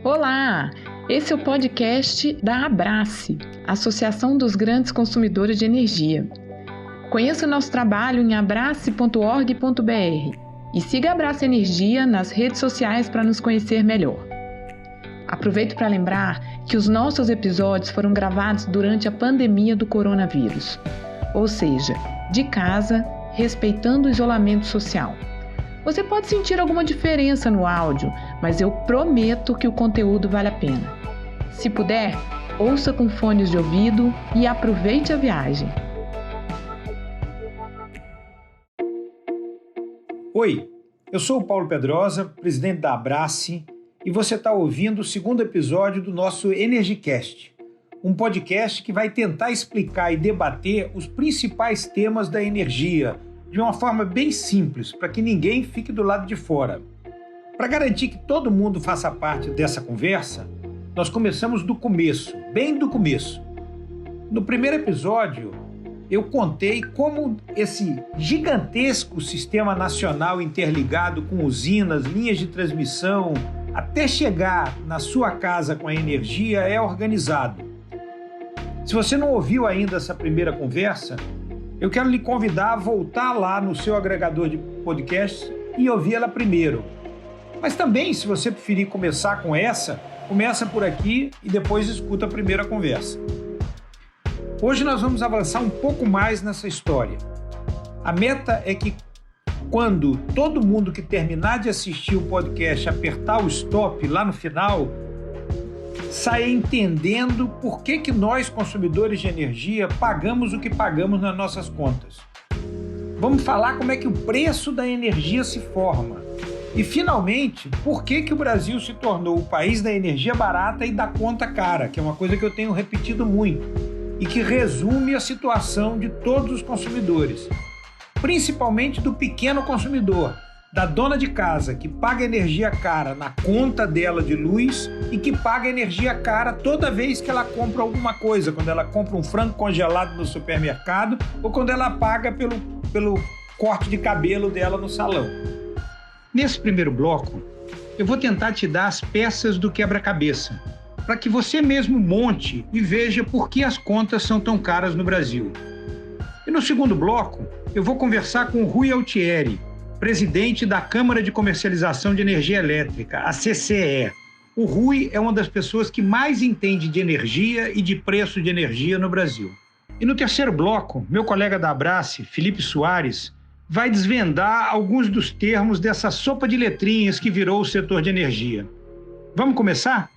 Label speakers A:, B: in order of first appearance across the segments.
A: Olá! Esse é o podcast da Abrace, Associação dos Grandes Consumidores de Energia. Conheça o nosso trabalho em abrace.org.br e siga a Abrace Energia nas redes sociais para nos conhecer melhor. Aproveito para lembrar que os nossos episódios foram gravados durante a pandemia do coronavírus, ou seja, de casa, respeitando o isolamento social. Você pode sentir alguma diferença no áudio, mas eu prometo que o conteúdo vale a pena. Se puder, ouça com fones de ouvido e aproveite a viagem.
B: Oi, eu sou o Paulo Pedrosa, presidente da Abrace, e você está ouvindo o segundo episódio do nosso EnergyCast, um podcast que vai tentar explicar e debater os principais temas da energia, de uma forma bem simples, para que ninguém fique do lado de fora. Para garantir que todo mundo faça parte dessa conversa, nós começamos do começo, bem do começo. No primeiro episódio, eu contei como esse gigantesco sistema nacional interligado com usinas, linhas de transmissão, até chegar na sua casa com a energia, é organizado. Se você não ouviu ainda essa primeira conversa, eu quero lhe convidar a voltar lá no seu agregador de podcasts e ouvir ela primeiro. Mas também, se você preferir começar com essa, começa por aqui e depois escuta a primeira conversa. Hoje nós vamos avançar um pouco mais nessa história. A meta é que quando todo mundo que terminar de assistir o podcast apertar o stop lá no final, saia entendendo por que nós, consumidores de energia, pagamos o que pagamos nas nossas contas. Vamos falar como é que o preço da energia se forma. E, finalmente, por que o Brasil se tornou o país da energia barata e da conta cara, que é uma coisa que eu tenho repetido muito, e que resume a situação de todos os consumidores, principalmente do pequeno consumidor, da dona de casa que paga energia cara na conta dela de luz e que paga energia cara toda vez que ela compra alguma coisa, quando ela compra um frango congelado no supermercado ou quando ela paga pelo corte de cabelo dela no salão. Nesse primeiro bloco, eu vou tentar te dar as peças do quebra-cabeça, para que você mesmo monte e veja por que as contas são tão caras no Brasil. E no segundo bloco, eu vou conversar com o Rui Altieri, presidente da Câmara de Comercialização de Energia Elétrica, a CCE. O Rui é uma das pessoas que mais entende de energia e de preço de energia no Brasil. E no terceiro bloco, meu colega da Abrace, Felipe Soares, vai desvendar alguns dos termos dessa sopa de letrinhas que virou o setor de energia. Vamos começar?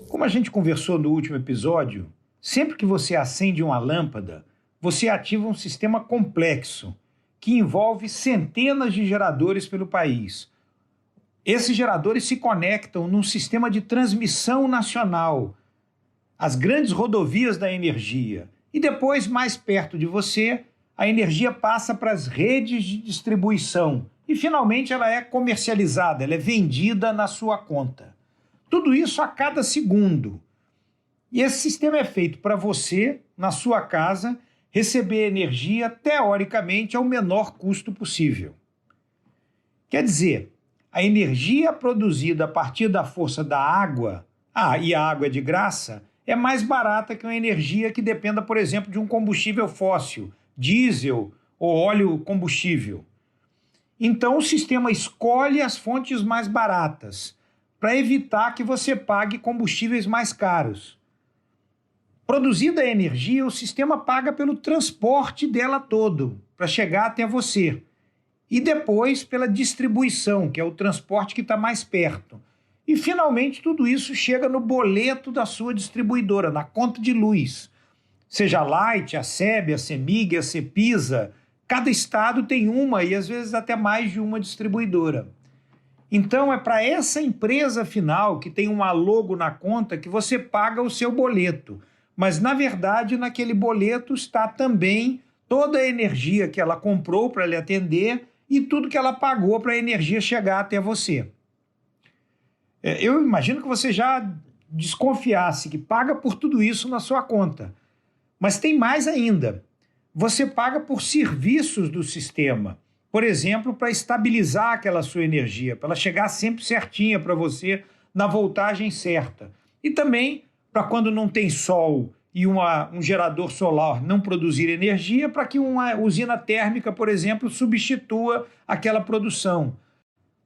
B: Como a gente conversou no último episódio, sempre que você acende uma lâmpada, você ativa um sistema complexo que envolve centenas de geradores pelo país. Esses geradores se conectam num sistema de transmissão nacional, as grandes rodovias da energia. E depois, mais perto de você, a energia passa para as redes de distribuição e, finalmente, ela é comercializada, ela é vendida na sua conta. Tudo isso a cada segundo. E esse sistema é feito para você, na sua casa, receber energia, teoricamente, ao menor custo possível. Quer dizer, a energia produzida a partir da força da água, e a água é de graça, é mais barata que uma energia que dependa, por exemplo, de um combustível fóssil, diesel ou óleo combustível. Então, o sistema escolhe as fontes mais baratas, para evitar que você pague combustíveis mais caros. Produzida a energia, o sistema paga pelo transporte dela todo, para chegar até você. E depois pela distribuição, que é o transporte que está mais perto. E, finalmente, tudo isso chega no boleto da sua distribuidora, na conta de luz. Seja a Light, a SEB, a CEMIG, a CEPISA, cada estado tem uma e, às vezes, até mais de uma distribuidora. Então, é para essa empresa final, que tem uma logo na conta, que você paga o seu boleto. Mas, na verdade, naquele boleto está também toda a energia que ela comprou para lhe atender e tudo que ela pagou para a energia chegar até você. Eu imagino que você já desconfiasse que paga por tudo isso na sua conta. Mas tem mais ainda. você paga por serviços do sistema. Por exemplo, para estabilizar aquela sua energia, para ela chegar sempre certinha para você na voltagem certa. E também para quando não tem sol e um gerador solar não produzir energia, para que uma usina térmica, por exemplo, substitua aquela produção.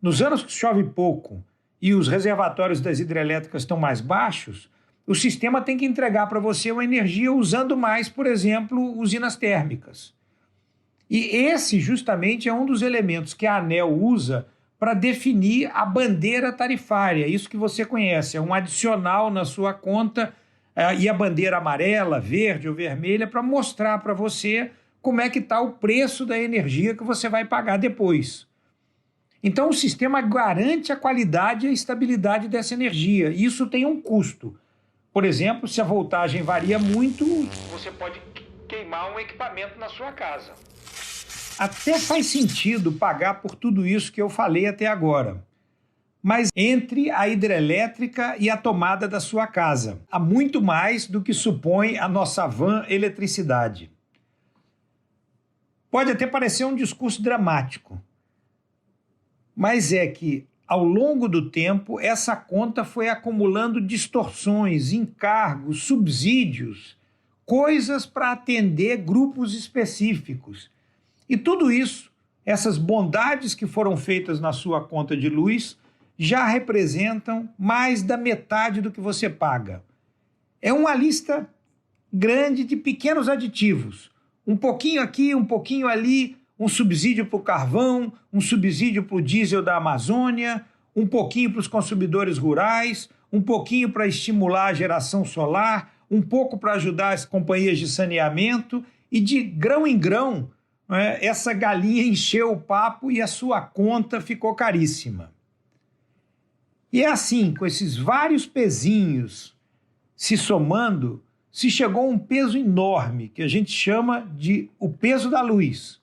B: Nos anos que chove pouco e os reservatórios das hidrelétricas estão mais baixos, o sistema tem que entregar para você uma energia usando mais, por exemplo, usinas térmicas. E esse justamente é um dos elementos que a ANEEL usa para definir a bandeira tarifária, isso que você conhece, é um adicional na sua conta, e a bandeira amarela, verde ou vermelha para mostrar para você como é que está o preço da energia que você vai pagar depois. Então o sistema garante a qualidade e a estabilidade dessa energia. Isso tem um custo. Por exemplo, se a voltagem varia muito, você pode queimar um equipamento na sua casa. Até faz sentido pagar por tudo isso que eu falei até agora. Mas entre a hidrelétrica e a tomada da sua casa, há muito mais do que supõe a nossa van eletricidade. Pode até parecer um discurso dramático, mas é que, ao longo do tempo, essa conta foi acumulando distorções, encargos, subsídios, coisas para atender grupos específicos. E tudo isso, essas bondades que foram feitas na sua conta de luz, já representam mais da metade do que você paga. É uma lista grande de pequenos aditivos. Um pouquinho aqui, um pouquinho ali, um subsídio para o carvão, um subsídio para o diesel da Amazônia, um pouquinho para os consumidores rurais, um pouquinho para estimular a geração solar, um pouco para ajudar as companhias de saneamento, e de grão em grão, essa galinha encheu o papo e a sua conta ficou caríssima. E é assim, com esses vários pezinhos se somando, se chegou a um peso enorme, que a gente chama de o peso da luz.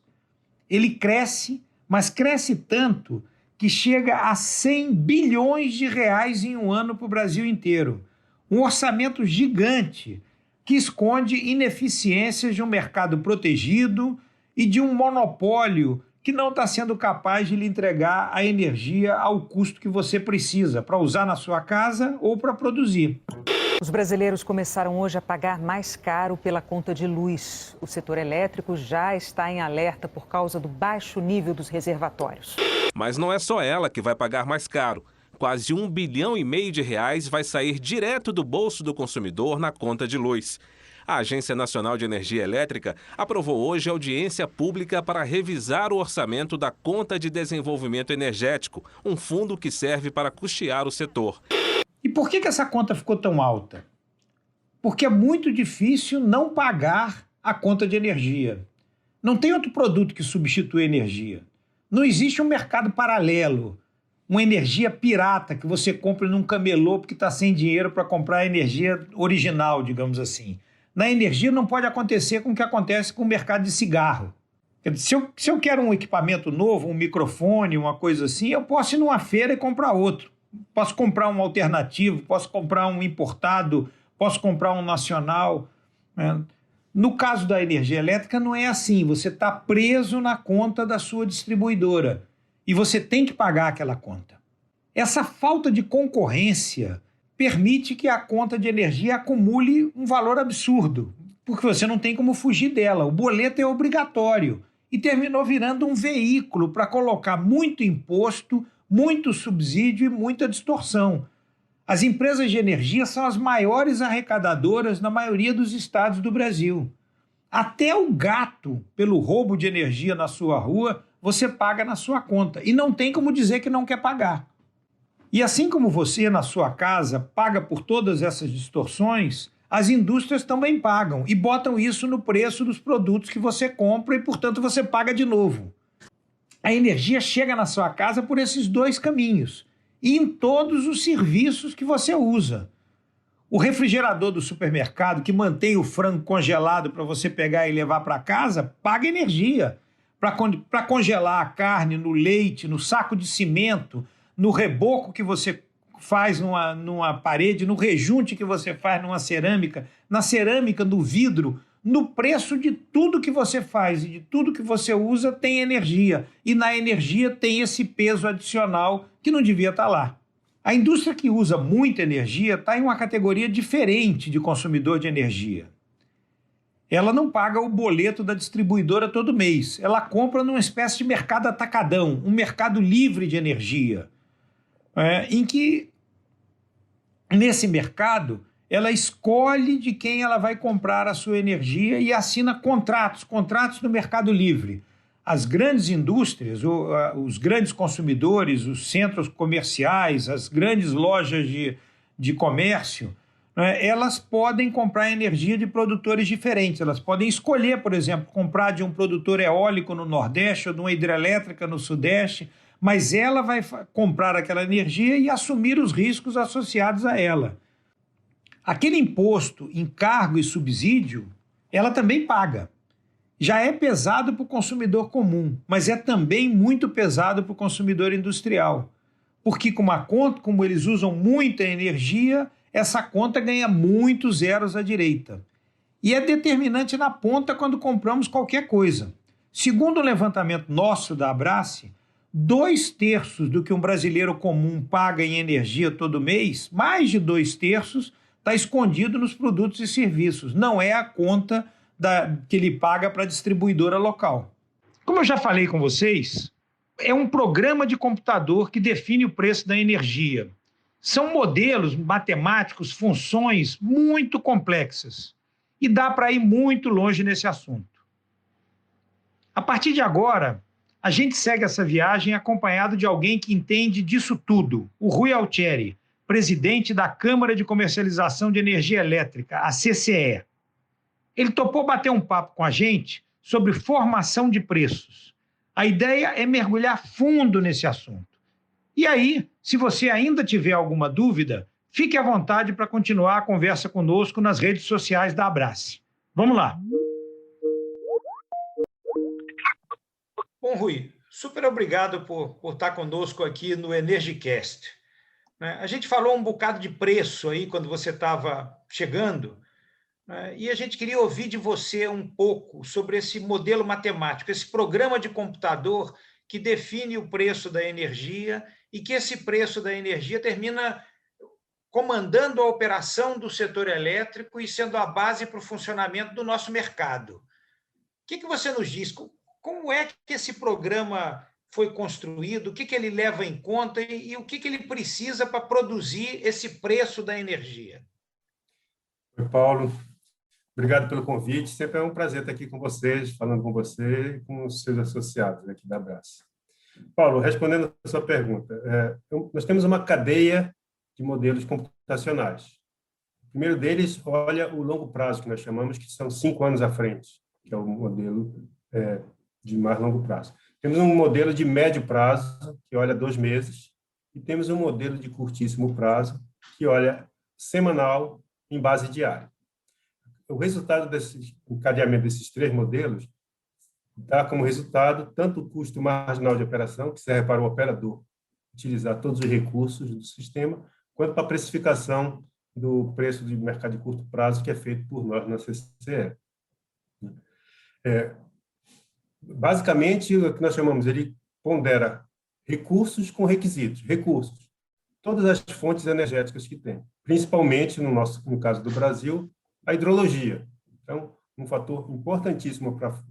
B: Ele cresce, mas cresce tanto que chega a 100 bilhões de reais em um ano para o Brasil inteiro. Um orçamento gigante que esconde ineficiências de um mercado protegido e de um monopólio que não está sendo capaz de lhe entregar a energia ao custo que você precisa para usar na sua casa ou para produzir.
C: Os brasileiros começaram hoje a pagar mais caro pela conta de luz. O setor elétrico já está em alerta por causa do baixo nível dos reservatórios.
D: Mas não é só ela que vai pagar mais caro. Quase R$ 1,5 bilhão de reais vai sair direto do bolso do consumidor na conta de luz. A Agência Nacional de Energia Elétrica aprovou hoje audiência pública para revisar o orçamento da Conta de Desenvolvimento Energético, um fundo que serve para custear o setor.
B: E por que essa conta ficou tão alta? Porque é muito difícil não pagar a conta de energia. Não tem outro produto que substitua a energia. Não existe um mercado paralelo, uma energia pirata que você compra num camelô porque está sem dinheiro para comprar a energia original, digamos assim. Na energia não pode acontecer com o que acontece com o mercado de cigarro. Se eu quero um equipamento novo, um microfone, uma coisa assim, eu posso ir numa feira e comprar outro. Posso comprar um alternativo, posso comprar um importado, posso comprar um nacional. No caso da energia elétrica não é assim, você está preso na conta da sua distribuidora e você tem que pagar aquela conta. Essa falta de concorrência permite que a conta de energia acumule um valor absurdo, porque você não tem como fugir dela. O boleto é obrigatório e terminou virando um veículo para colocar muito imposto, muito subsídio e muita distorção. As empresas de energia são as maiores arrecadadoras na maioria dos estados do Brasil. Até o gato, pelo roubo de energia na sua rua, você paga na sua conta e não tem como dizer que não quer pagar. E assim como você, na sua casa, paga por todas essas distorções, as indústrias também pagam e botam isso no preço dos produtos que você compra e, portanto, você paga de novo. A energia chega na sua casa por esses dois caminhos e em todos os serviços que você usa. O refrigerador do supermercado, que mantém o frango congelado para você pegar e levar para casa, paga energia. Para congelar a carne no leite, no saco de cimento, no reboco que você faz numa parede, no rejunte que você faz numa cerâmica, na cerâmica do vidro, no preço de tudo que você faz e de tudo que você usa tem energia. E na energia tem esse peso adicional que não devia estar lá. A indústria que usa muita energia está em uma categoria diferente de consumidor de energia. Ela não paga o boleto da distribuidora todo mês. Ela compra numa espécie de mercado atacadão, um mercado livre de energia, em que, nesse mercado, ela escolhe de quem ela vai comprar a sua energia e assina contratos no mercado livre. As grandes indústrias, os grandes consumidores, os centros comerciais, as grandes lojas de comércio, elas podem comprar energia de produtores diferentes. Elas podem escolher, por exemplo, comprar de um produtor eólico no Nordeste ou de uma hidrelétrica no Sudeste, mas ela vai comprar aquela energia e assumir os riscos associados a ela. Aquele imposto, encargo e subsídio, ela também paga. Já é pesado para o consumidor comum, mas é também muito pesado para o consumidor industrial. Porque como eles usam muita energia, essa conta ganha muitos zeros à direita. E é determinante na ponta quando compramos qualquer coisa. Segundo o levantamento nosso da Abrace, 2/3 do que um brasileiro comum paga em energia todo mês, mais de 2/3, está escondido nos produtos e serviços. Não é a conta que ele paga para a distribuidora local. Como eu já falei com vocês, é um programa de computador que define o preço da energia. São modelos matemáticos, funções muito complexas. E dá para ir muito longe nesse assunto. A partir de agora, a gente segue essa viagem acompanhado de alguém que entende disso tudo, o Rui Altieri, presidente da Câmara de Comercialização de Energia Elétrica, a CCE. Ele topou bater um papo com a gente sobre formação de preços. A ideia é mergulhar fundo nesse assunto. E aí, se você ainda tiver alguma dúvida, fique à vontade para continuar a conversa conosco nas redes sociais da Abrace. Vamos lá. Bom, Rui, super obrigado por estar conosco aqui no EnergyCast. A gente falou um bocado de preço aí quando você estava chegando, e a gente queria ouvir de você um pouco sobre esse modelo matemático, esse programa de computador que define o preço da energia e que esse preço da energia termina comandando a operação do setor elétrico e sendo a base para o funcionamento do nosso mercado. O que você nos diz? Como é que esse programa foi construído, o que ele leva em conta e o que ele precisa para produzir esse preço da energia?
E: Oi, Paulo. Obrigado pelo convite. Sempre é um prazer estar aqui com vocês, falando com você e com os seus associados aqui da Abrace. Paulo, respondendo a sua pergunta, nós temos uma cadeia de modelos computacionais. O primeiro deles olha o longo prazo, que nós chamamos, que são 5 anos à frente, que é o modelo de mais longo prazo. Temos um modelo de médio prazo, que olha 2 meses, e temos um modelo de curtíssimo prazo, que olha semanal em base diária. O resultado desse encadeamento desses 3 modelos dá como resultado tanto o custo marginal de operação, que serve para o operador utilizar todos os recursos do sistema, quanto para a precificação do preço de mercado de curto prazo, que é feito por nós na CCE. Basicamente, o que nós chamamos, ele pondera recursos com requisitos. Recursos, todas as fontes energéticas que tem, principalmente, no caso do Brasil, a hidrologia. Então, um fator importantíssimo para o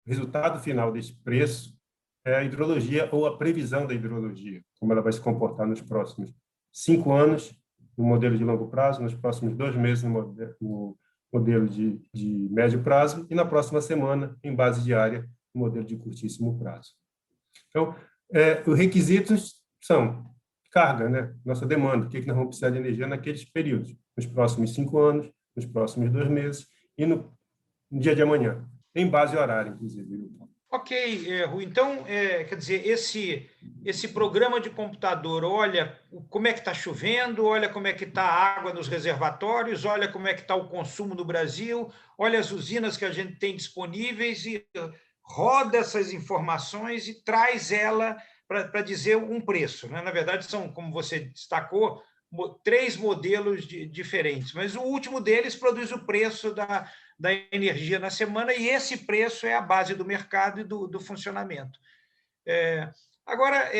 E: resultado final desse preço é a hidrologia ou a previsão da hidrologia, como ela vai se comportar nos próximos 5 anos, no modelo de longo prazo, nos próximos 2 meses, no modelo de médio prazo, e na próxima semana, em base diária, no modelo de curtíssimo prazo. Então, os requisitos são carga, né? Nossa demanda, o que nós vamos precisar de energia naqueles períodos, nos próximos 5 anos, nos próximos 2 meses e no dia de amanhã, em base horária, inclusive.
B: Ok, Rui. Então, quer dizer, esse programa de computador olha como é que está chovendo, olha como é que está a água nos reservatórios, olha como é que está o consumo no Brasil, olha as usinas que a gente tem disponíveis e roda essas informações e traz ela para dizer um preço, né? Na verdade, são, como você destacou, 3 modelos diferentes, mas o último deles produz o preço da energia na semana, e esse preço é a base do mercado e do funcionamento. Agora,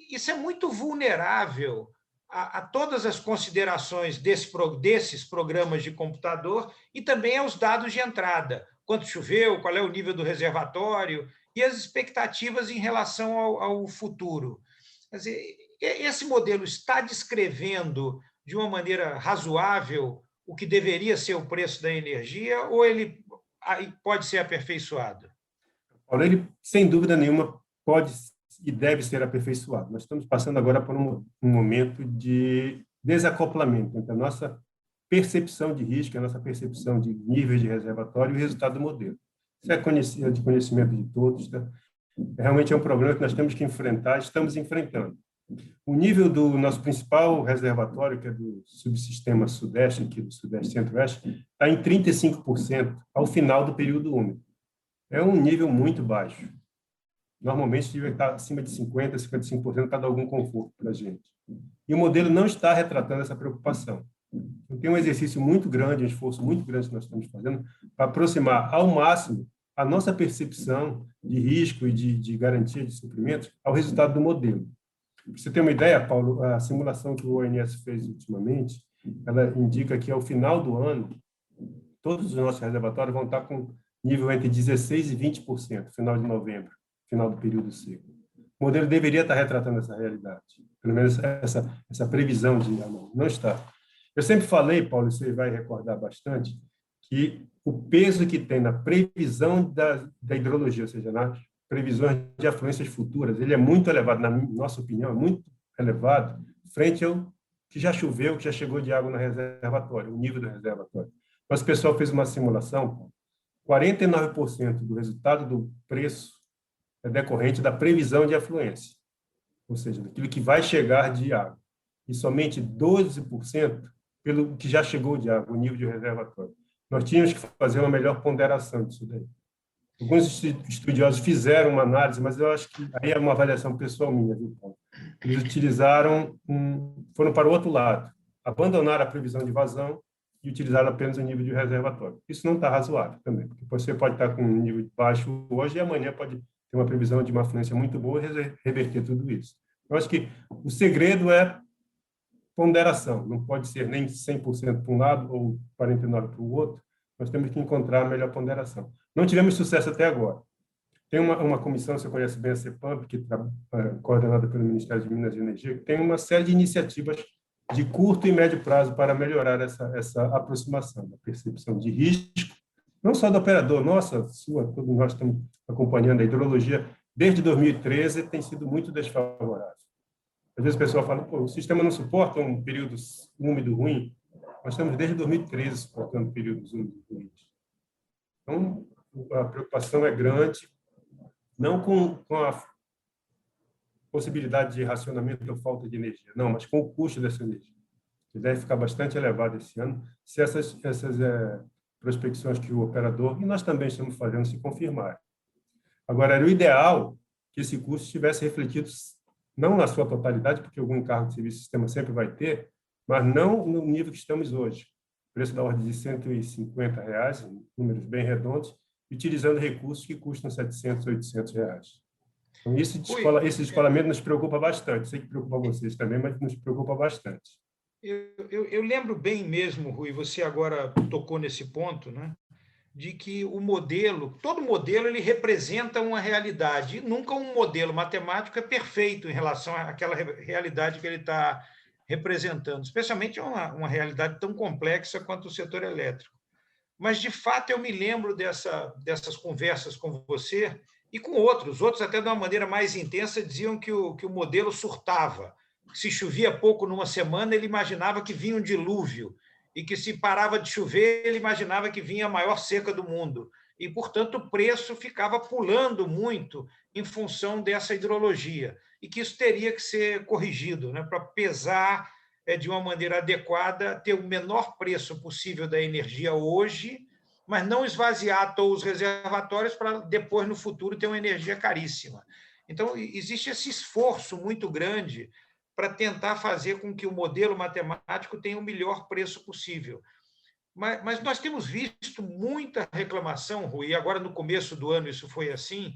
B: isso é muito vulnerável a todas as considerações desses programas de computador e também aos dados de entrada. Quanto choveu, qual é o nível do reservatório e as expectativas em relação ao futuro. Quer dizer, esse modelo está descrevendo de uma maneira razoável o que deveria ser o preço da energia ou ele pode ser aperfeiçoado?
E: Paulo, ele, sem dúvida nenhuma, pode e deve ser aperfeiçoado. Nós estamos passando agora por um momento de desacoplamento entre a nossa percepção de risco, a nossa percepção de níveis de reservatório e o resultado do modelo. Isso é de conhecimento de todos. Tá? Realmente é um problema que nós temos que enfrentar, estamos enfrentando. O nível do nosso principal reservatório, que é do subsistema Sudeste, aqui do Sudeste Centro-Oeste, está em 35% ao final do período úmido. É um nível muito baixo. Normalmente, deve estar acima de 50%, 55% para dar algum conforto para a gente. E o modelo não está retratando essa preocupação. Então, tem um exercício muito grande, um esforço muito grande que nós estamos fazendo para aproximar ao máximo a nossa percepção de risco e de garantia de suprimentos ao resultado do modelo. Para você ter uma ideia, Paulo, a simulação que o ONS fez ultimamente, ela indica que ao final do ano, todos os nossos reservatórios vão estar com nível entre 16% e 20%, final de novembro, final do período seco. O modelo deveria estar retratando essa realidade, pelo menos essa previsão de não está. Eu sempre falei, Paulo, você vai recordar bastante, que o peso que tem na previsão da hidrologia, ou seja, nas previsões de afluências futuras, ele é muito elevado, na nossa opinião, é muito elevado, frente ao que já choveu, que já chegou de água no reservatório, o nível do reservatório. Mas o pessoal fez uma simulação, 49% do resultado do preço é decorrente da previsão de afluência, ou seja, daquilo que vai chegar de água, e somente 12% pelo que já chegou de água, o nível de reservatório. Nós tínhamos que fazer uma melhor ponderação disso daí. Alguns estudiosos fizeram uma análise, mas eu acho que aí é uma avaliação pessoal minha, viu, Paulo? Eles foram para o outro lado, abandonaram a previsão de vazão e utilizaram apenas o nível de reservatório. Isso não está razoável também, porque você pode estar com um nível baixo hoje e amanhã pode ter uma previsão de uma afluência muito boa e reverter tudo isso. Eu acho que o segredo é ponderação, não pode ser nem 100% para um lado ou 49% para o outro, nós temos que encontrar a melhor ponderação. Não tivemos sucesso até agora. Tem uma comissão, você conhece bem a CEPAMP, que é coordenada pelo Ministério de Minas e Energia, que tem uma série de iniciativas de curto e médio prazo para melhorar essa aproximação da percepção de risco, não só do operador, nossa, sua, todos nós estamos acompanhando a hidrologia, desde 2013 tem sido muito desfavorável. Às vezes o pessoal fala, pô, o sistema não suporta um período úmido ruim. Nós estamos desde 2013 suportando períodos úmidos ruins. Então, a preocupação é grande, não com a possibilidade de racionamento ou falta de energia, não, mas com o custo dessa energia, que deve ficar bastante elevado esse ano, se essas prospecções que o operador, e nós também estamos fazendo, se confirmarem. Agora, era o ideal que esse custo estivesse refletido não na sua totalidade, porque algum encargo de serviço do sistema sempre vai ter, mas não no nível que estamos hoje. Preço da ordem de R$150, números bem redondos, utilizando recursos que custam R$700, R$800. Então, esse descolamento nos preocupa bastante. Sei que preocupa vocês também, mas nos preocupa bastante.
B: Eu lembro bem mesmo, Rui, você agora tocou nesse ponto, né? De que todo modelo ele representa uma realidade, e nunca um modelo matemático é perfeito em relação àquela realidade que ele está representando, especialmente uma realidade tão complexa quanto o setor elétrico. Mas, de fato, eu me lembro dessas conversas com você e com outros até de uma maneira mais intensa diziam que o modelo surtava. Se chovia pouco numa semana, ele imaginava que vinha um dilúvio, e que se parava de chover, ele imaginava que vinha a maior seca do mundo. E, portanto, o preço ficava pulando muito em função dessa hidrologia, e que isso teria que ser corrigido, né, para pesar de uma maneira adequada, ter o menor preço possível da energia hoje, mas não esvaziar todos os reservatórios para depois, no futuro, ter uma energia caríssima. Então, existe esse esforço muito grande para tentar fazer com que o modelo matemático tenha o melhor preço possível. Mas nós temos visto muita reclamação, Rui, e agora no começo do ano isso foi assim,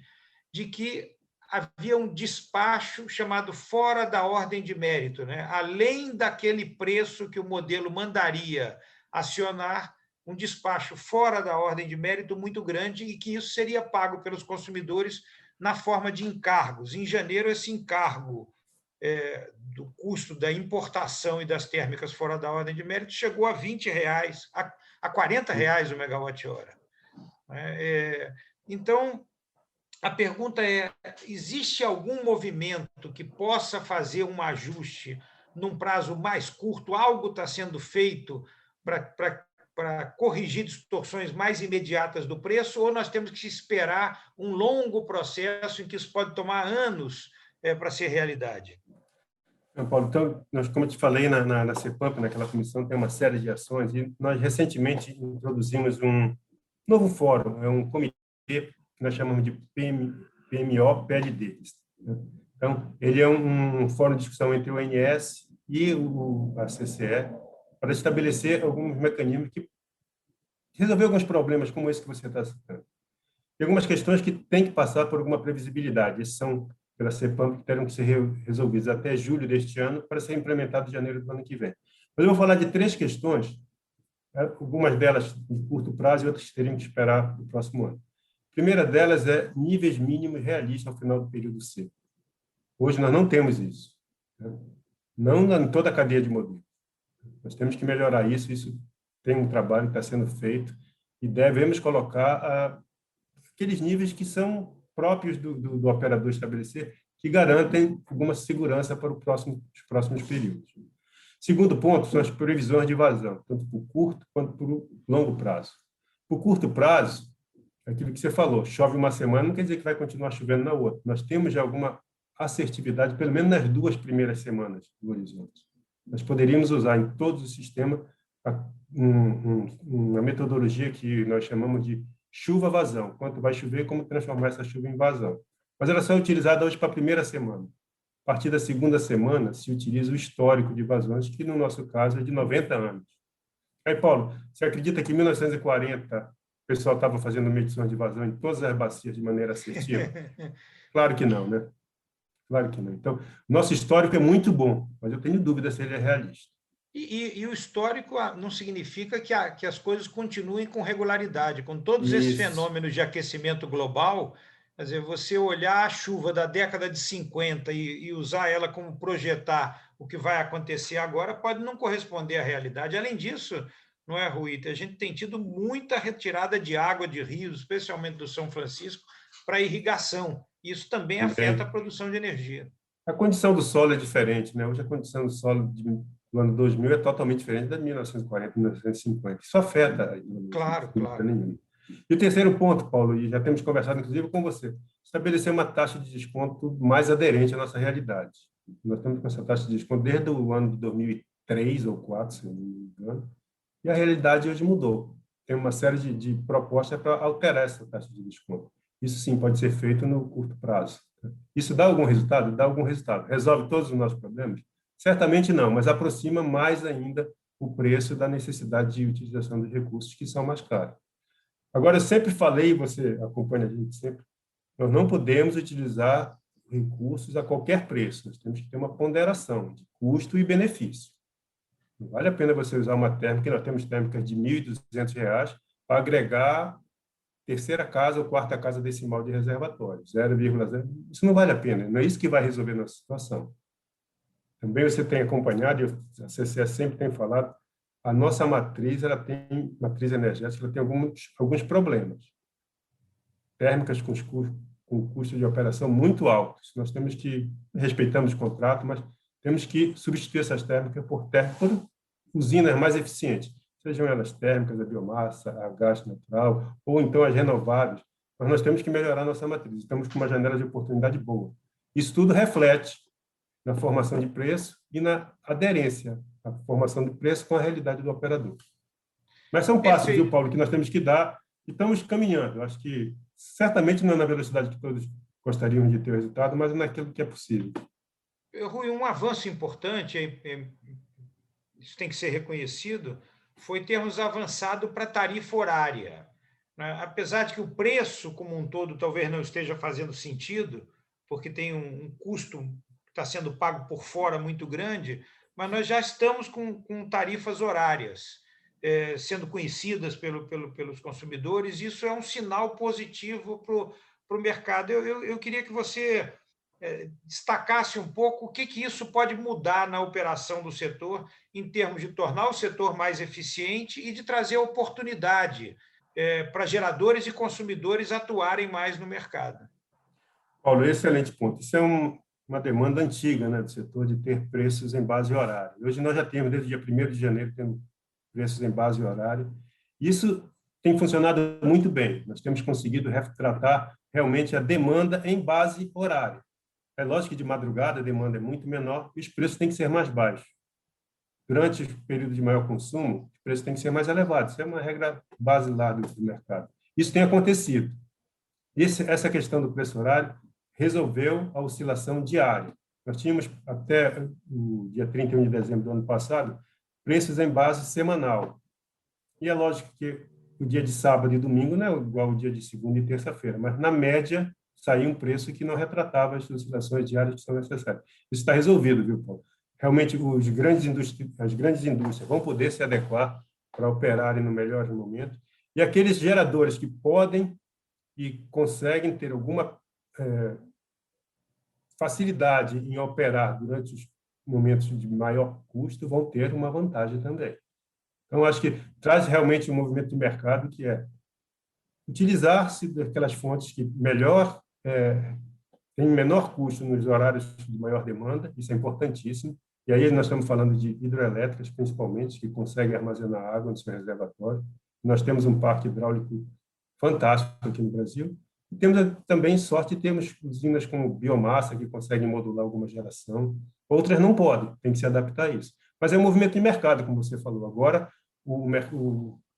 B: de que havia um despacho chamado fora da ordem de mérito, né? Além daquele preço que o modelo mandaria acionar, um despacho fora da ordem de mérito muito grande e que isso seria pago pelos consumidores na forma de encargos. Em janeiro, esse encargo do custo da importação e das térmicas fora da ordem de mérito chegou a R$20, a R$40 o megawatt-hora. Então, a pergunta é: existe algum movimento que possa fazer um ajuste num prazo mais curto? Algo está sendo feito para corrigir distorções mais imediatas do preço, ou nós temos que esperar um longo processo em que isso pode tomar anos para ser realidade?
E: Paulo, então, como eu te falei, na CEPAMP, naquela comissão, tem uma série de ações, e nós recentemente introduzimos um novo fórum, é um comitê que nós chamamos de PMO-PLD. Então, ele é um fórum de discussão entre o ONS e a CCE para estabelecer alguns mecanismos que resolver alguns problemas como esse que você está citando. Tem algumas questões que têm que passar por alguma previsibilidade. Esses são pela CEPAM, que terão que ser resolvidos até julho deste ano, para ser implementado em janeiro do ano que vem. Mas eu vou falar de 3 questões, algumas delas de curto prazo e outras que teriam que esperar no próximo ano. A primeira delas é níveis mínimos realistas ao final do período C. Hoje nós não temos isso, não em toda a cadeia de modelo. Nós temos que melhorar isso, isso tem um trabalho que está sendo feito, e devemos colocar aqueles níveis que são próprios do operador estabelecer, que garantem alguma segurança para os próximos períodos. Segundo ponto são as previsões de vazão, tanto por curto quanto por longo prazo. Por curto prazo, aquilo que você falou, chove uma semana, não quer dizer que vai continuar chovendo na outra. Nós temos já alguma assertividade, pelo menos nas 2 primeiras semanas do horizonte. Nós poderíamos usar em todos os sistemas uma metodologia que nós chamamos de chuva-vazão, quanto vai chover e como transformar essa chuva em vazão. Mas ela só é utilizada hoje para a primeira semana. A partir da segunda semana, se utiliza o histórico de vazões, que no nosso caso é de 90 anos. Aí, Paulo, você acredita que em 1940 o pessoal estava fazendo medições de vazão em todas as bacias de maneira assertiva? Claro que não, né? Claro que não. Então, nosso histórico é muito bom, mas eu tenho dúvida se ele é realista.
B: E o histórico não significa que as coisas continuem com regularidade. Com todos esses fenômenos de aquecimento global, quer dizer, você olhar a chuva da década de 50 e usar ela como projetar o que vai acontecer agora pode não corresponder à realidade. Além disso, não é, Rui? A gente tem tido muita retirada de água de rios, especialmente do São Francisco, para irrigação. Isso também afeta a produção de energia.
E: A condição do solo é diferente, né? Hoje a condição do solo do ano 2000 é totalmente diferente da de 1940, 1950. Isso afeta.
B: Claro.
E: Nenhuma. E o terceiro ponto, Paulo, e já temos conversado inclusive com você, estabelecer uma taxa de desconto mais aderente à nossa realidade. Nós temos com essa taxa de desconto desde o ano de 2003 ou 2004, se eu não me engano, e a realidade hoje mudou. Tem uma série de propostas para alterar essa taxa de desconto. Isso sim pode ser feito no curto prazo. Isso dá algum resultado? Dá algum resultado. Resolve todos os nossos problemas? Certamente não, mas aproxima mais ainda o preço da necessidade de utilização de recursos que são mais caros. Agora, eu sempre falei, você acompanha a gente sempre, nós não podemos utilizar recursos a qualquer preço. Nós temos que ter uma ponderação de custo e benefício. Não vale a pena você usar uma térmica, nós temos térmicas de R$ 1.200 para agregar terceira casa ou quarta casa decimal de reservatório, 0,0. Isso não vale a pena, não é isso que vai resolver a nossa situação. Também você tem acompanhado, e a CCE sempre tem falado, a nossa matriz energética, ela tem alguns problemas. Térmicas com custo de operação muito altos. Nós temos que, respeitamos o contrato, mas temos que substituir essas térmicas por usinas mais eficientes, sejam elas térmicas, a biomassa, a gás natural, ou então as renováveis. Mas nós temos que melhorar a nossa matriz. Estamos com uma janela de oportunidade boa. Isso tudo reflete na formação de preço e na aderência à formação de preço com a realidade do operador. Mas são passos, viu, Paulo, que nós temos que dar e estamos caminhando. Eu acho que certamente não é na velocidade que todos gostariam de ter o resultado, mas é naquilo que é possível.
B: Rui, um avanço importante, isso tem que ser reconhecido, foi termos avançado para tarifa horária, né? Apesar de que o preço como um todo talvez não esteja fazendo sentido, porque tem um custo que está sendo pago por fora muito grande, mas nós já estamos com tarifas horárias sendo conhecidas pelos consumidores. Isso é um sinal positivo para o mercado. Eu queria que você destacasse um pouco o que isso pode mudar na operação do setor, em termos de tornar o setor mais eficiente e de trazer oportunidade para geradores e consumidores atuarem mais no mercado.
E: Paulo, excelente ponto. Isso é uma demanda antiga, né, do setor, de ter preços em base horária. Hoje nós já temos, desde o dia 1º de janeiro, temos preços em base horária. Isso tem funcionado muito bem. Nós temos conseguido retratar realmente a demanda em base horária. É lógico que de madrugada a demanda é muito menor e os preços têm que ser mais baixos. Durante o período de maior consumo, os preços têm que ser mais elevados. Isso é uma regra basilar do mercado. Isso tem acontecido. Essa questão do preço horário resolveu a oscilação diária. Nós tínhamos, até o dia 31 de dezembro do ano passado, preços em base semanal. E é lógico que o dia de sábado e domingo não é igual ao dia de segunda e terça-feira, mas, na média, saía um preço que não retratava as oscilações diárias que são necessárias. Isso está resolvido, viu, Paulo? Realmente, as grandes indústrias vão poder se adequar para operarem no melhor momento. E aqueles geradores que podem e conseguem ter alguma facilidade em operar durante os momentos de maior custo vão ter uma vantagem também. Então, acho que traz realmente um movimento de mercado que é utilizar-se daquelas fontes que têm menor custo nos horários de maior demanda, isso é importantíssimo. E aí nós estamos falando de hidroelétricas, principalmente, que conseguem armazenar água no seu reservatório. Nós temos um parque hidráulico fantástico aqui no Brasil. E temos também sorte de termos usinas como biomassa, que conseguem modular alguma geração. Outras não podem, tem que se adaptar a isso. Mas é um movimento de mercado, como você falou. Agora,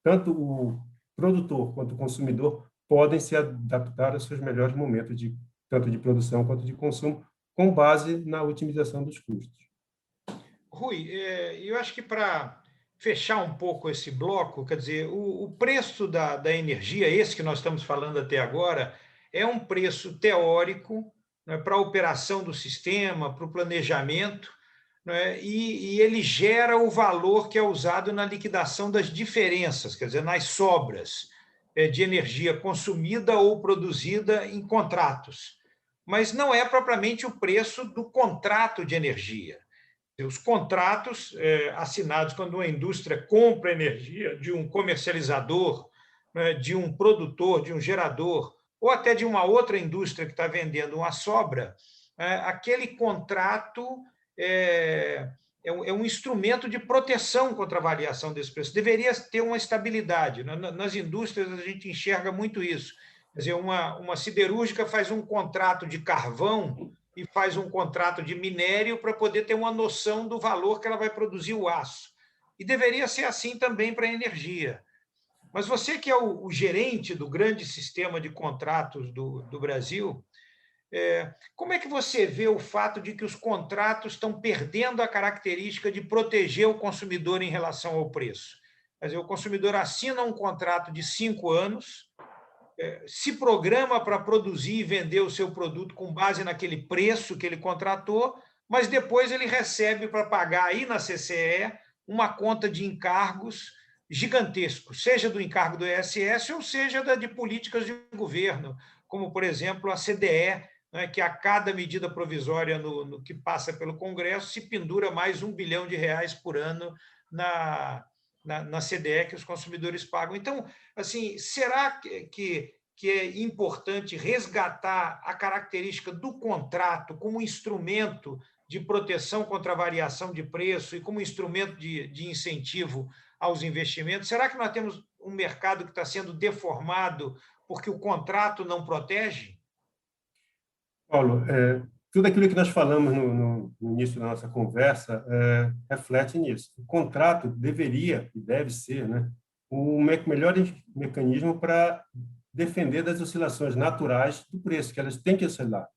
E: tanto o produtor quanto o consumidor podem se adaptar aos seus melhores momentos, tanto de produção quanto de consumo, com base na otimização dos custos.
B: Rui, eu acho que para fechar um pouco esse bloco, quer dizer, o preço da energia, esse que nós estamos falando até agora, é um preço teórico, né, para a operação do sistema, para o planejamento, né, e ele gera o valor que é usado na liquidação das diferenças, quer dizer, nas sobras de energia consumida ou produzida em contratos. Mas não é propriamente o preço do contrato de energia. Os contratos assinados quando uma indústria compra energia de um comercializador, né, de um produtor, de um gerador, ou até de uma outra indústria que está vendendo uma sobra, aquele contrato é um instrumento de proteção contra a variação desse preço. Deveria ter uma estabilidade. Nas indústrias, a gente enxerga muito isso. Quer dizer, uma siderúrgica faz um contrato de carvão e faz um contrato de minério para poder ter uma noção do valor que ela vai produzir o aço. E deveria ser assim também para a energia. Mas você que é o gerente do grande sistema de contratos do Brasil, como é que você vê o fato de que os contratos estão perdendo a característica de proteger o consumidor em relação ao preço? Quer dizer, o consumidor assina um contrato de 5 anos, se programa para produzir e vender o seu produto com base naquele preço que ele contratou, mas depois ele recebe para pagar aí na CCE uma conta de encargos gigantescos, seja do encargo do ISS ou seja de políticas de governo, como, por exemplo, a CDE, né, que a cada medida provisória no que passa pelo Congresso se pendura mais R$1 bilhão por ano na CDE que os consumidores pagam. Então, assim, será que é importante resgatar a característica do contrato como instrumento de proteção contra a variação de preço e como instrumento de incentivo aos investimentos? Será que nós temos um mercado que está sendo deformado porque o contrato não protege?
E: Paulo, tudo aquilo que nós falamos no início da nossa conversa reflete nisso. O contrato deveria e deve ser, né, o melhor mecanismo para defender das oscilações naturais do preço, que elas têm que oscilar.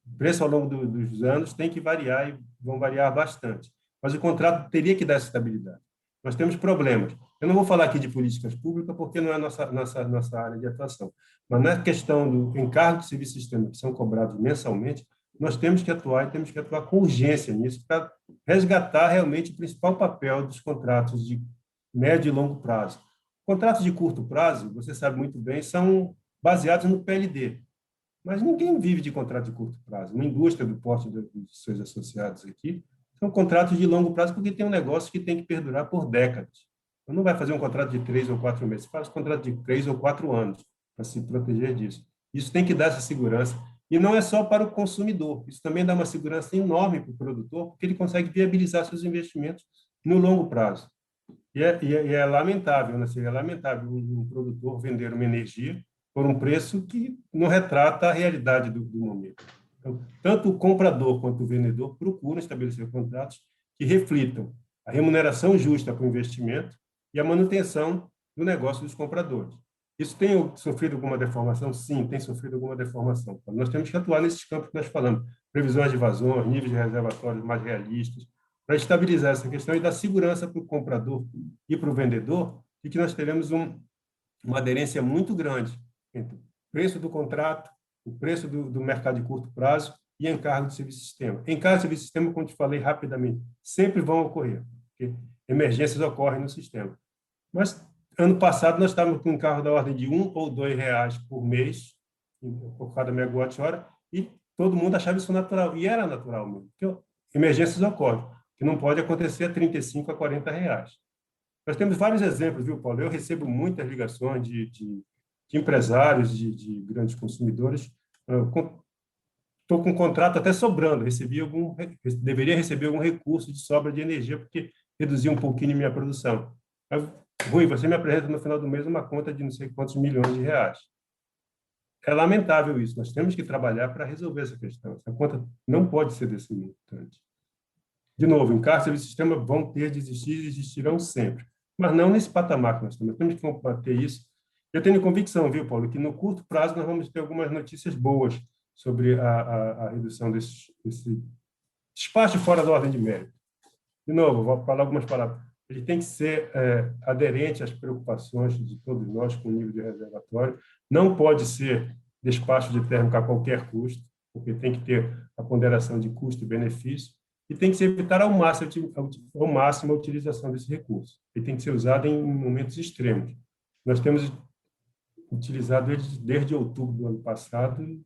E: O preço ao longo dos anos tem que variar e vão variar bastante. Mas o contrato teria que dar essa estabilidade. Nós temos problemas. Eu não vou falar aqui de políticas públicas, porque não é nossa área de atuação, mas na questão do encargo de serviço de sistema, que são cobrados mensalmente, nós temos que atuar e temos que atuar com urgência nisso para resgatar realmente o principal papel dos contratos de médio e longo prazo. Contratos de curto prazo, você sabe muito bem, são baseados no PLD, mas ninguém vive de contrato de curto prazo. Uma indústria do porte dos seus associados aqui são contratos de longo prazo, porque tem um negócio que tem que perdurar por décadas. Você não vai fazer um contrato de 3 ou 4 meses, você faz um contrato de 3 ou 4 anos para se proteger disso. Isso tem que dar essa segurança. E não é só para o consumidor, isso também dá uma segurança enorme para o produtor, porque ele consegue viabilizar seus investimentos no longo prazo. E é lamentável, né? Seria lamentável um produtor vender uma energia por um preço que não retrata a realidade do momento. Então, tanto o comprador quanto o vendedor procuram estabelecer contratos que reflitam a remuneração justa para o investimento e a manutenção do negócio dos compradores. Isso tem sofrido alguma deformação? Sim, tem sofrido alguma deformação. Nós temos que atuar nesses campos que nós falamos, previsões de vazões, níveis de reservatórios mais realistas, para estabilizar essa questão e dar segurança para o comprador e para o vendedor, e que nós teremos uma aderência muito grande entre o preço do contrato, o preço do mercado de curto prazo e encargo de serviço de sistema. Encargo de serviço de sistema, como te falei rapidamente, sempre vão ocorrer, porque emergências ocorrem no sistema. Mas, ano passado, nós estávamos com um carro da ordem de R$ 1 ou R$ 2 por mês, por cada megawatt-hora, e todo mundo achava isso natural, e era natural mesmo, porque emergências ocorrem, que não pode acontecer a R$ 35 a R$ 40. Nós temos vários exemplos, viu, Paulo? Eu recebo muitas ligações de empresários, de grandes consumidores. Estou com um contrato até sobrando, deveria receber algum recurso de sobra de energia, porque reduziu um pouquinho minha produção. Mas, Rui, você me apresenta no final do mês uma conta de não sei quantos milhões de reais. É lamentável isso. Nós temos que trabalhar para resolver essa questão. Essa conta não pode ser desse montante. De novo, encargos de sistema vão ter de existir e existirão sempre, mas não nesse patamar que nós temos. Temos que combater isso. Eu tenho convicção, viu, Paulo, que no curto prazo nós vamos ter algumas notícias boas sobre a redução desse despacho fora da ordem de mérito. De novo, vou falar algumas palavras. Ele tem que ser aderente às preocupações de todos nós com o nível de reservatório. Não pode ser despacho de térmica a qualquer custo, porque tem que ter a ponderação de custo e benefício, e tem que se evitar ao máximo a utilização desse recurso. Ele tem que ser usado em momentos extremos. Nós temos utilizado desde outubro do ano passado de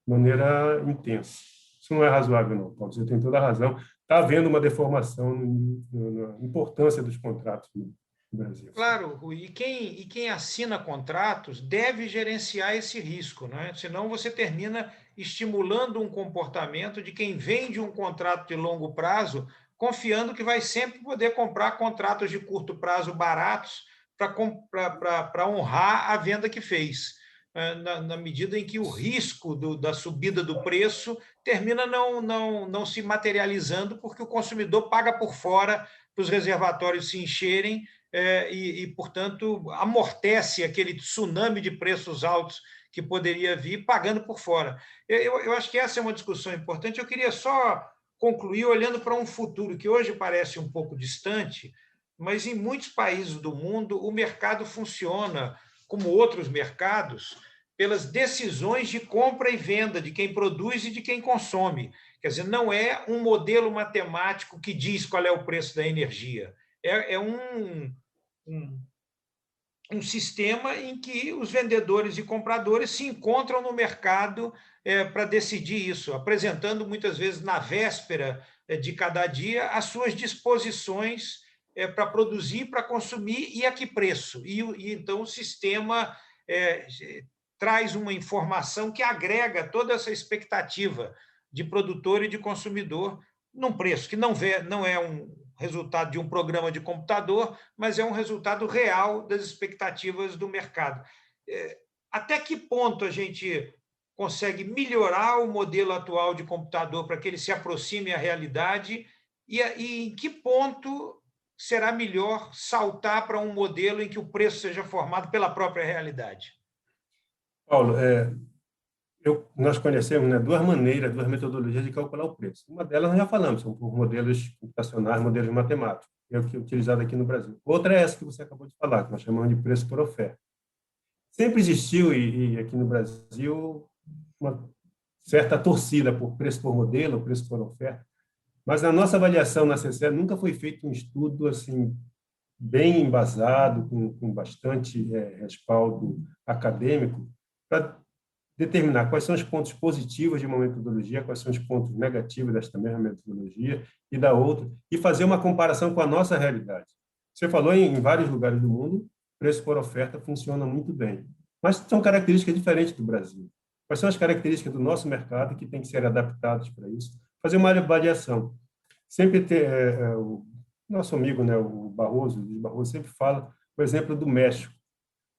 E: maneira intensa. Isso não é razoável, não, Paulo. Você tem toda a razão. Está havendo uma deformação na importância dos contratos no Brasil.
F: Claro, Rui. E quem assina contratos deve gerenciar esse risco, né? Senão você termina estimulando um comportamento de quem vende um contrato de longo prazo, confiando que vai sempre poder comprar contratos de curto prazo baratos para honrar a venda que fez, na medida em que o risco da subida do preço termina não se materializando, porque o consumidor paga por fora para os reservatórios se encherem portanto, amortece aquele tsunami de preços altos que poderia vir pagando por fora. Eu acho que essa é uma discussão importante. Eu queria só concluir olhando para um futuro que hoje parece um pouco distante, mas em muitos países do mundo o mercado funciona, como outros mercados, pelas decisões de compra e venda de quem produz e de quem consome. Quer dizer, não é um modelo matemático que diz qual é o preço da energia. É um sistema em que os vendedores e compradores se encontram no mercado para decidir isso, apresentando muitas vezes na véspera de cada dia as suas disposições para produzir, para consumir e a que preço. E então o sistema traz uma informação que agrega toda essa expectativa de produtor e de consumidor num preço que não é um resultado de um programa de computador, mas é um resultado real das expectativas do mercado. Até que ponto a gente consegue melhorar o modelo atual de computador para que ele se aproxime à realidade e em que ponto será melhor saltar para um modelo em que o preço seja formado pela própria realidade?
E: Paulo, Nós conhecemos, né, duas metodologias de calcular o preço. Uma delas nós já falamos, são por modelos computacionais, modelos matemáticos, que é o que é utilizado aqui no Brasil. Outra é essa que você acabou de falar, que nós chamamos de preço por oferta. Sempre existiu, e aqui no Brasil, uma certa torcida por preço por modelo, preço por oferta, mas na nossa avaliação na CCE nunca foi feito um estudo assim bem embasado, com bastante respaldo acadêmico, para determinar quais são os pontos positivos de uma metodologia, quais são os pontos negativos desta mesma metodologia e da outra, e fazer uma comparação com a nossa realidade. Você falou em vários lugares do mundo, preço por oferta funciona muito bem, mas são características diferentes do Brasil. Quais são as características do nosso mercado que têm que ser adaptadas para isso? Fazer uma avaliação. Sempre ter o nosso amigo, né, o Luiz Barroso, sempre fala o exemplo do México.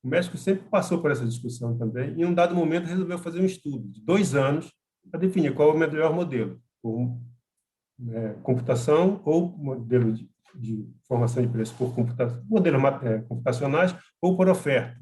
E: O México sempre passou por essa discussão também, e em um dado momento resolveu fazer um estudo de 2 anos para definir qual é o melhor modelo, por computação ou modelo de formação de preço por computação, modelos computacionais ou por oferta.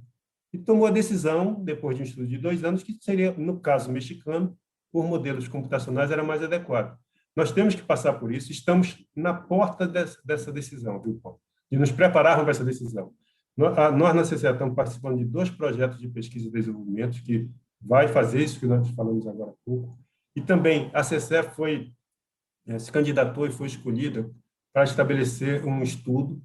E: E tomou a decisão, depois de um estudo de 2 anos, que seria, no caso mexicano, por modelos computacionais era mais adequado. Nós temos que passar por isso, estamos na porta dessa decisão, viu, Paulo? De nos prepararmos para essa decisão. Nós, na CCE, estamos participando de 2 projetos de pesquisa e desenvolvimento que vai fazer isso que nós falamos agora há pouco. E também a CCE se candidatou e foi escolhida para estabelecer um estudo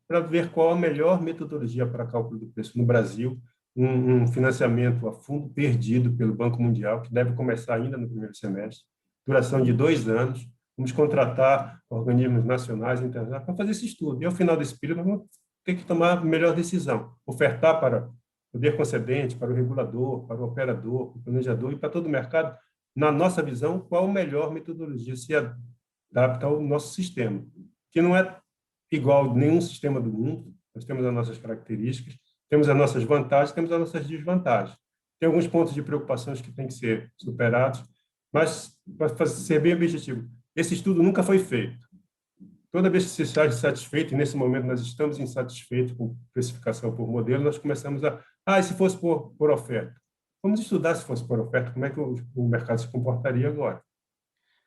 E: para ver qual a melhor metodologia para cálculo do preço no Brasil, um financiamento a fundo perdido pelo Banco Mundial, que deve começar ainda no primeiro semestre, duração de 2 anos. Vamos contratar organismos nacionais e internacionais para fazer esse estudo. E, ao final desse período, vamos ter que tomar a melhor decisão, ofertar para o poder concedente, para o regulador, para o operador, para o planejador e para todo o mercado, na nossa visão, qual a melhor metodologia se adapta ao nosso sistema, que não é igual a nenhum sistema do mundo. Nós temos as nossas características, temos as nossas vantagens, temos as nossas desvantagens. Tem alguns pontos de preocupações que têm que ser superados, mas, para ser bem objetivo, esse estudo nunca foi feito. Toda vez que se está insatisfeito, e nesse momento nós estamos insatisfeitos com precificação por modelo, nós começamos e se fosse por oferta? Vamos estudar se fosse por oferta, como é que o mercado se comportaria agora.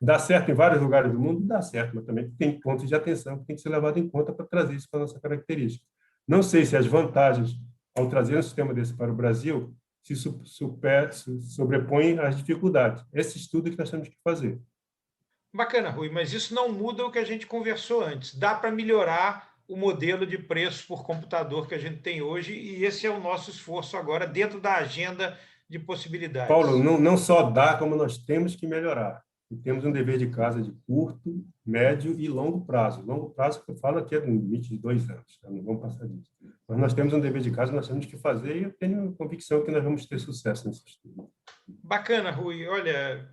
E: Dá certo em vários lugares do mundo? Dá certo, mas também tem pontos de atenção que tem que ser levado em conta para trazer isso para a nossa característica. Não sei se as vantagens, ao trazer um sistema desse para o Brasil, se sobrepõem às dificuldades. Esse estudo que nós temos que fazer.
F: Bacana, Rui, mas isso não muda o que a gente conversou antes. Dá para melhorar o modelo de preço por computador que a gente tem hoje, e esse é o nosso esforço agora dentro da agenda de possibilidades.
E: Paulo, não só dá, como nós temos que melhorar. E temos um dever de casa de curto, médio e longo prazo. Longo prazo, que eu falo aqui, é no limite de 2 anos, tá? Não vamos passar disso. Mas nós temos um dever de casa, nós temos que fazer, e eu tenho convicção que nós vamos ter sucesso nesse estudo.
F: Bacana, Rui. Olha,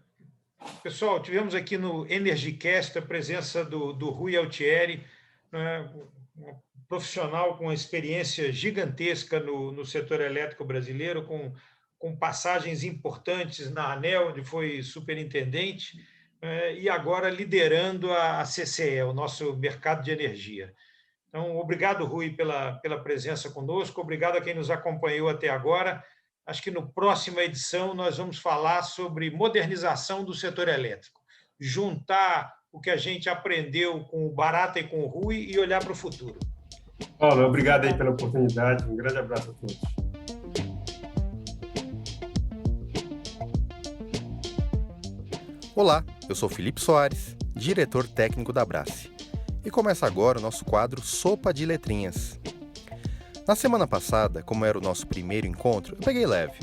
F: pessoal, tivemos aqui no EnergyCast a presença do Rui Altieri, né, um profissional com uma experiência gigantesca no setor elétrico brasileiro, com passagens importantes na ANEEL, onde foi superintendente, e agora liderando a CCE, o nosso mercado de energia. Então, obrigado, Rui, pela presença conosco, obrigado a quem nos acompanhou até agora. Acho que no próxima edição nós vamos falar sobre modernização do setor elétrico, juntar o que a gente aprendeu com o Barata e com o Rui e olhar para o futuro.
E: Paulo, obrigado aí pela oportunidade, um grande abraço a todos.
G: Olá, eu sou Felipe Soares, diretor técnico da Abrace. E começa agora o nosso quadro Sopa de Letrinhas. Na semana passada, como era o nosso primeiro encontro, eu peguei leve.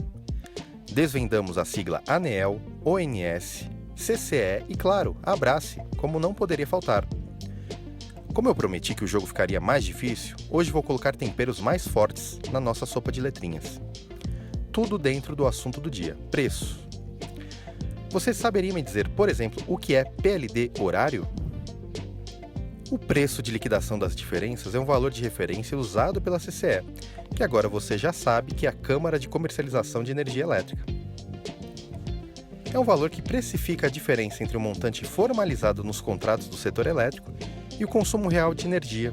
G: Desvendamos a sigla ANEEL, ONS, CCE e, claro, Abrace, como não poderia faltar. Como eu prometi que o jogo ficaria mais difícil, hoje vou colocar temperos mais fortes na nossa sopa de letrinhas. Tudo dentro do assunto do dia, preço. Você saberia me dizer, por exemplo, o que é PLD horário? O preço de liquidação das diferenças é um valor de referência usado pela CCE, que agora você já sabe que é a Câmara de Comercialização de Energia Elétrica. É um valor que precifica a diferença entre o montante formalizado nos contratos do setor elétrico e o consumo real de energia.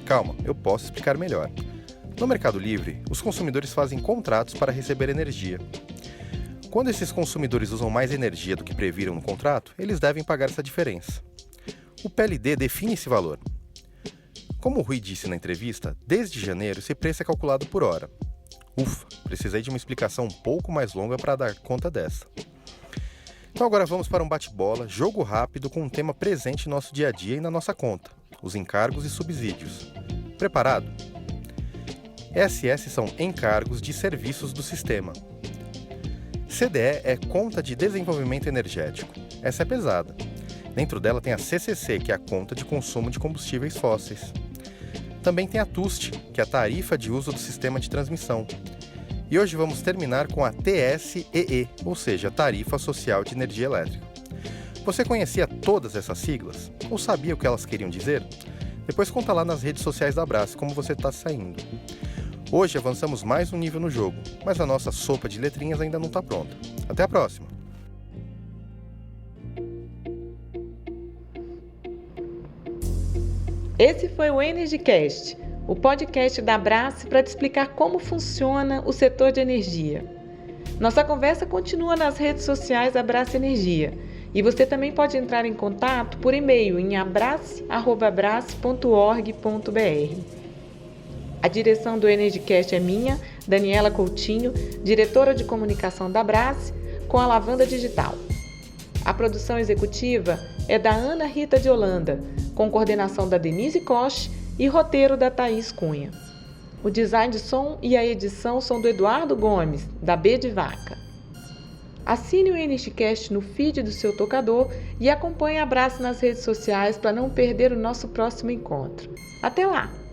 G: Calma, eu posso explicar melhor. No Mercado Livre, os consumidores fazem contratos para receber energia. Quando esses consumidores usam mais energia do que previram no contrato, eles devem pagar essa diferença. O PLD define esse valor. Como o Rui disse na entrevista, desde janeiro esse preço é calculado por hora. Ufa, precisei de uma explicação um pouco mais longa para dar conta dessa. Então agora vamos para um bate-bola, jogo rápido com um tema presente no nosso dia a dia e na nossa conta, os encargos e subsídios. Preparado? ESS são encargos de serviços do sistema. CDE é Conta de Desenvolvimento Energético. Essa é pesada. Dentro dela tem a CCC, que é a Conta de Consumo de Combustíveis Fósseis. Também tem a TUST, que é a Tarifa de Uso do Sistema de Transmissão. E hoje vamos terminar com a TSEE, ou seja, Tarifa Social de Energia Elétrica. Você conhecia todas essas siglas? Ou sabia o que elas queriam dizer? Depois conta lá nas redes sociais da Abrace como você está saindo. Hoje avançamos mais um nível no jogo, mas a nossa sopa de letrinhas ainda não está pronta. Até a próxima!
A: Esse foi o EnergyCast, o podcast da Abrace para te explicar como funciona o setor de energia. Nossa conversa continua nas redes sociais Abrace Energia e você também pode entrar em contato por e-mail em abrace@abrace.org.br. A direção do EnergyCast é minha, Daniela Coutinho, diretora de comunicação da Abrace, com a Lavanda Digital. A produção executiva é da Ana Rita de Holanda, com coordenação da Denise Koch e roteiro da Thaís Cunha. O design de som e a edição são do Eduardo Gomes, da B de Vaca. Assine o EnergyCast no feed do seu tocador e acompanhe a Abrace nas redes sociais para não perder o nosso próximo encontro. Até lá!